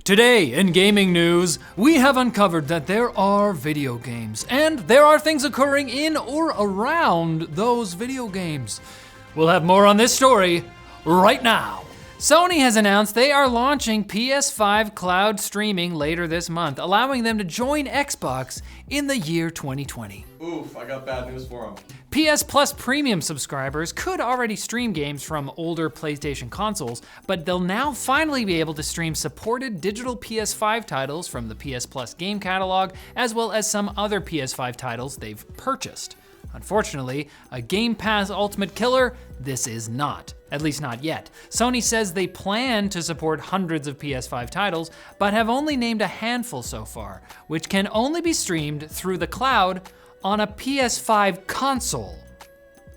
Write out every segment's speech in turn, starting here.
Today in gaming news, we have uncovered that there are video games, and there are things occurring in or around those video games. We'll have more on this story right now. Sony has announced they are launching PS5 cloud streaming later this month, allowing them to join Xbox in the year 2020. Oof, I got bad news for them. PS Plus Premium subscribers could already stream games from older PlayStation consoles, but they'll now finally be able to stream supported digital PS5 titles from the PS Plus game catalog, as well as some other PS5 titles they've purchased. Unfortunately, a Game Pass Ultimate killer, this is not. At least not yet. Sony says they plan to support hundreds of PS5 titles, but have only named a handful so far, which can only be streamed through the cloud on a PS5 console.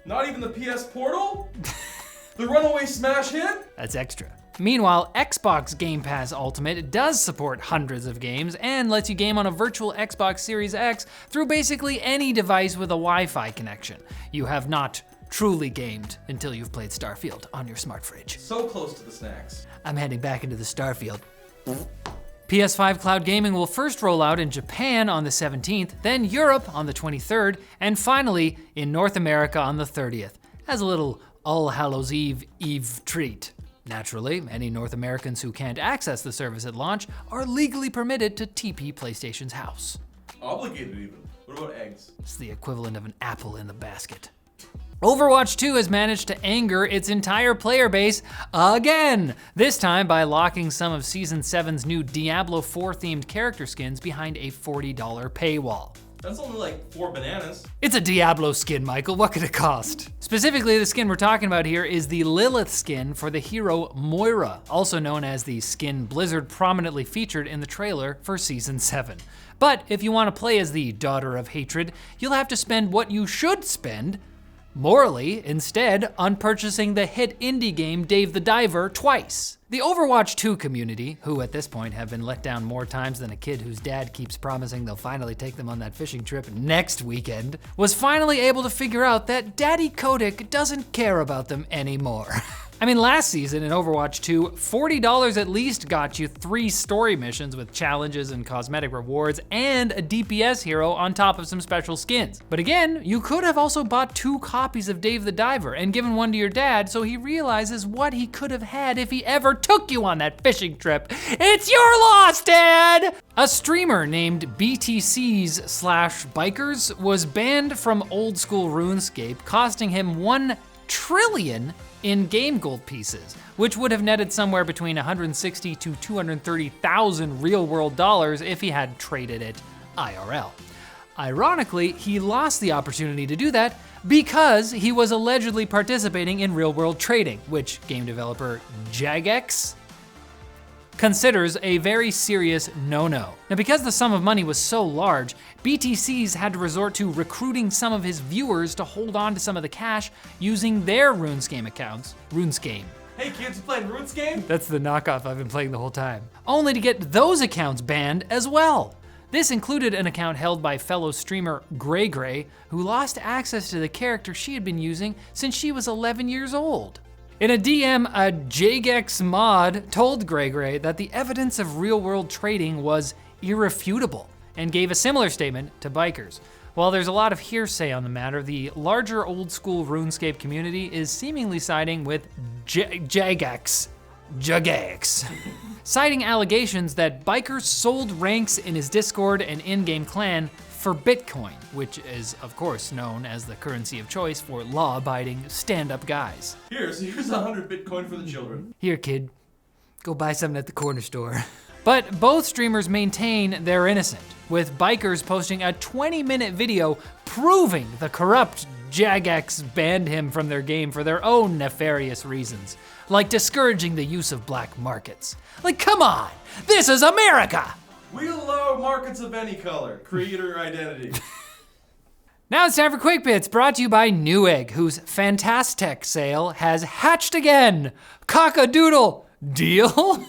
Not even the PS Portal? The runaway smash hit? That's extra. Meanwhile, Xbox Game Pass Ultimate does support hundreds of games and lets you game on a virtual Xbox Series X through basically any device with a Wi-Fi connection. You have not truly gamed until you've played Starfield on your smart fridge. So close to the snacks. I'm heading back into the Starfield. PS5 cloud gaming will first roll out in Japan on the 17th, then Europe on the 23rd, and finally in North America on the 30th, as a little All Hallows Eve treat. Naturally, any North Americans who can't access the service at launch are legally permitted to TP PlayStation's house. Obligated even. What about eggs? It's the equivalent of an apple in the basket. Overwatch 2 has managed to anger its entire player base again, this time by locking some of Season 7's new Diablo 4 themed character skins behind a $40 paywall. That's only like 4 bananas. It's a Diablo skin, Michael. What could it cost? Specifically, the skin we're talking about here is the Lilith skin for the hero Moira, also known as the skin Blizzard prominently featured in the trailer for Season 7. But if you want to play as the Daughter of Hatred, you'll have to spend what you should spend, morally, instead, on purchasing the hit indie game Dave the Diver twice. The Overwatch 2 community, who at this point have been let down more times than a kid whose dad keeps promising they'll finally take them on that fishing trip next weekend, was finally able to figure out that Daddy Kotick doesn't care about them anymore. I mean, last season in Overwatch 2, $40 at least got you 3 story missions with challenges and cosmetic rewards and a DPS hero on top of some special skins. But again, you could have also bought 2 copies of Dave the Diver and given one to your dad so he realizes what he could have had if he ever took you on that fishing trip. It's your loss, Dad! A streamer named BTCs/Bikers was banned from old school RuneScape, costing him 1 trillion in game gold pieces, which would have netted somewhere between 160 to 230,000 real world dollars if he had traded it IRL. Ironically, he lost the opportunity to do that because he was allegedly participating in real world trading, which game developer Jagex considers a very serious no-no. Now, because the sum of money was so large, BTCs had to resort to recruiting some of his viewers to hold on to some of the cash using their RuneScape accounts. RuneScape. Hey kids, you playing RuneScape? That's the knockoff I've been playing the whole time. Only to get those accounts banned as well. This included an account held by fellow streamer Gray, who lost access to the character she had been using since she was 11 years old. In a DM, a Jagex mod told Gray that the evidence of real-world trading was irrefutable and gave a similar statement to Bikers. While there's a lot of hearsay on the matter, the larger old-school RuneScape community is seemingly siding with Jagex, citing allegations that Bikers sold ranks in his Discord and in-game clan for Bitcoin, which is, of course, known as the currency of choice for law-abiding, stand-up guys. Here's 100 Bitcoin for the children. Here, kid, go buy something at the corner store. But both streamers maintain they're innocent, with Bikers posting a 20-minute video proving the corrupt Jagex banned him from their game for their own nefarious reasons, like discouraging the use of black markets. Like, come on, this is America! We allow markets of any color, creator identity. Now it's time for Quick Bits, brought to you by Newegg, whose FantasTech sale has hatched again. Cock-a-doodle deal?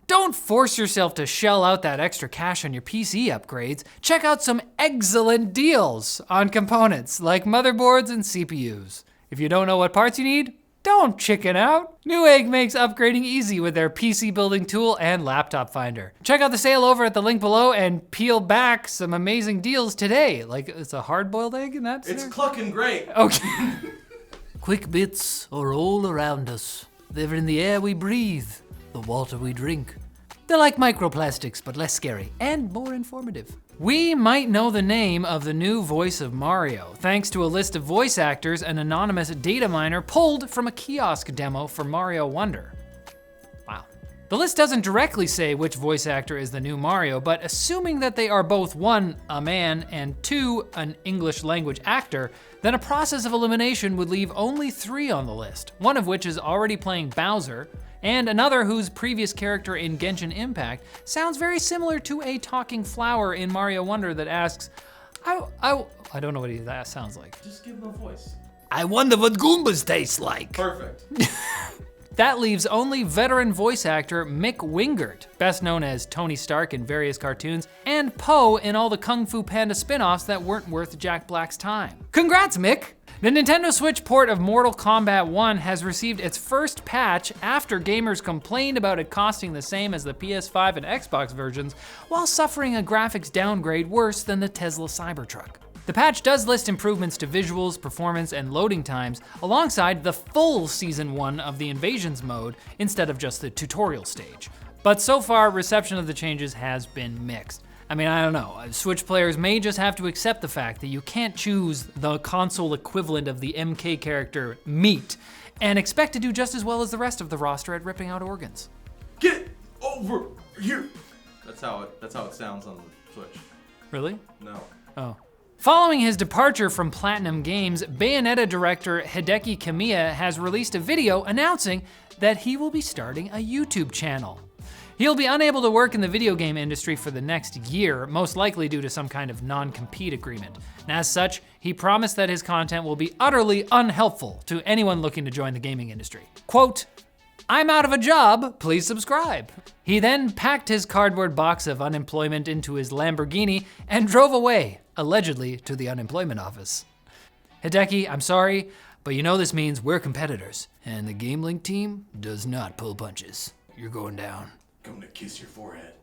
Don't force yourself to shell out that extra cash on your PC upgrades. Check out some excellent deals on components like motherboards and CPUs. If you don't know what parts you need, Don't chicken out. Newegg makes upgrading easy with their PC building tool and laptop finder. Check out the sale over at the link below and peel back some amazing deals today. Like, it's a hard-boiled egg in that? It's clucking great. Okay. Quick bits are all around us. They're in the air we breathe, the water we drink. They're like microplastics, but less scary and more informative. We might know the name of the new voice of Mario, thanks to a list of voice actors an anonymous data miner pulled from a kiosk demo for Mario Wonder. Wow. The list doesn't directly say which voice actor is the new Mario, but assuming that they are both one, a man, and two, an English language actor, then a process of elimination would leave only 3 on the list, one of which is already playing Bowser, and another whose previous character in Genshin Impact sounds very similar to a talking flower in Mario Wonder that asks, I don't know what that sounds like. Just give him a voice. I wonder what Goombas taste like. Perfect. That leaves only veteran voice actor Mick Wingert, best known as Tony Stark in various cartoons, and Poe in all the Kung Fu Panda spin-offs that weren't worth Jack Black's time. Congrats, Mick! The Nintendo Switch port of Mortal Kombat 1 has received its first patch after gamers complained about it costing the same as the PS5 and Xbox versions, while suffering a graphics downgrade worse than the Tesla Cybertruck. The patch does list improvements to visuals, performance, and loading times, alongside the full Season 1 of the Invasions mode, instead of just the tutorial stage. But so far, reception of the changes has been mixed. I mean, I don't know. Switch players may just have to accept the fact that you can't choose the console equivalent of the MK character, Meat, and expect to do just as well as the rest of the roster at ripping out organs. Get over here. That's how it sounds on the Switch. Really? No. Oh. Following his departure from Platinum Games, Bayonetta director Hideki Kamiya has released a video announcing that he will be starting a YouTube channel. He'll be unable to work in the video game industry for the next year, most likely due to some kind of non-compete agreement. And as such, he promised that his content will be utterly unhelpful to anyone looking to join the gaming industry. Quote, "I'm out of a job, please subscribe." He then packed his cardboard box of unemployment into his Lamborghini and drove away, allegedly to the unemployment office. Hideki, I'm sorry, but you know this means we're competitors, and the GameLink team does not pull punches. You're going down. I'm gonna kiss your forehead.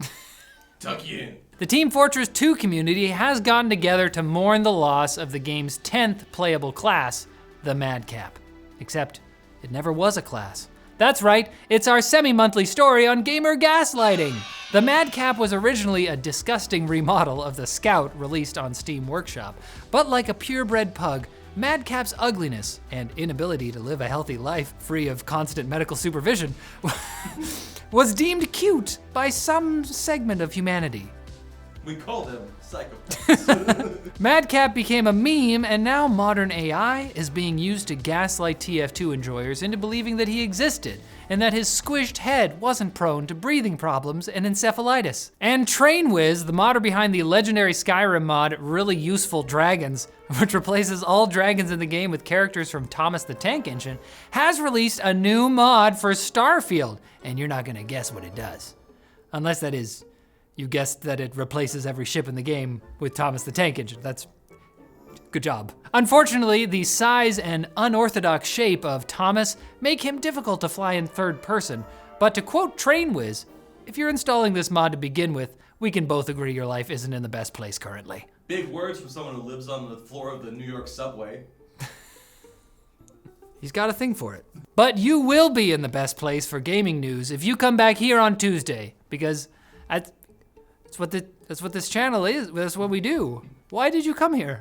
Tuck you in. The Team Fortress 2 community has gotten together to mourn the loss of the game's 10th playable class, the Madcap. Except, it never was a class. That's right, it's our semi-monthly story on gamer gaslighting. The Madcap was originally a disgusting remodel of the Scout released on Steam Workshop, but like a purebred pug, Madcap's ugliness and inability to live a healthy life free of constant medical supervision was deemed cute by some segment of humanity. We call them psychopaths. Madcap became a meme, and now modern AI is being used to gaslight TF2 enjoyers into believing that he existed, and that his squished head wasn't prone to breathing problems and encephalitis. And TrainWiz, the modder behind the legendary Skyrim mod Really Useful Dragons, which replaces all dragons in the game with characters from Thomas the Tank Engine, has released a new mod for Starfield, and you're not gonna guess what it does. Unless that is, you guessed that it replaces every ship in the game with Thomas the Tank Engine. That's good job. Unfortunately, the size and unorthodox shape of Thomas make him difficult to fly in third person, but to quote TrainWiz, if you're installing this mod to begin with, we can both agree your life isn't in the best place currently. Big words from someone who lives on the floor of the New York subway. He's got a thing for it. But you will be in the best place for gaming news if you come back here on Tuesday, because that's what this channel is. That's what we do. Why did you come here?